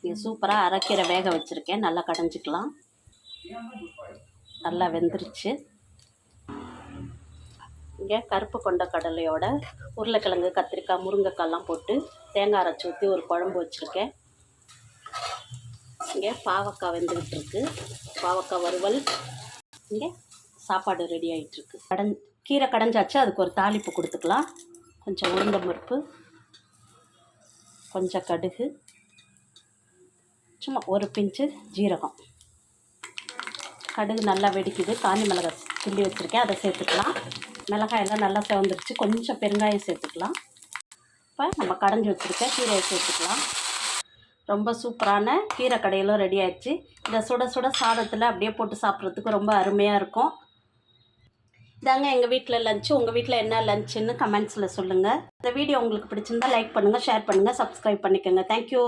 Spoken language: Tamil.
இங்கே சூப்பராக அரைக்கீரை வேக வச்சுருக்கேன். நல்லா கடைஞ்சிக்கலாம். நல்லா வெந்துருச்சு. இங்கே கருப்பு கொண்ட கடலையோட உருளைக்கிழங்கு, கத்திரிக்காய், முருங்கைக்காய்லாம் போட்டு தேங்காய் அரைச்சி ஊற்றி ஒரு குழம்பு வச்சுருக்கேன். இங்கே பாவக்காய் வெந்துக்கிட்டு இருக்கு. பாவக்காய் வறுவல். இங்கே சாப்பாடு ரெடி ஆகிட்டுருக்கு. கீரை கடைஞ்சாச்சு. அதுக்கு ஒரு தாளிப்பு கொடுத்துக்கலாம். கொஞ்சம் உளுந்தம் பருப்பு, கொஞ்சம் கடுகு, சும்மா ஒரு பிஞ்சு ஜீரகம். கடுகு நல்லா வெடிக்குது. காஞ்சி மிளகாய் கிள்ளி வச்சுருக்கேன், அதை சேர்த்துக்கலாம். மிளகாயெல்லாம் நல்லா செவந்துருச்சு. கொஞ்சம் பெருங்காயம் சேர்த்துக்கலாம். இப்போ நம்ம கடைஞ்சி வச்சுருக்க கீரையை சேர்த்துக்கலாம். ரொம்ப சூப்பரான கீரை கடையிலும் ரெடி ஆயிடுச்சு. இதை சுட சுட சாதத்தில் அப்படியே போட்டு சாப்பிட்றதுக்கு ரொம்ப அருமையாக இருக்கும். இதாங்க எங்கள் வீட்டில் லஞ்சு. உங்கள் வீட்டில் என்ன லஞ்சுன்னு கமெண்ட்ஸில் சொல்லுங்கள். இந்த வீடியோ உங்களுக்கு பிடிச்சிருந்தா லைக் பண்ணுங்கள், ஷேர் பண்ணுங்கள், சப்ஸ்கிரைப் பண்ணிக்கோங்க. தேங்க்யூ.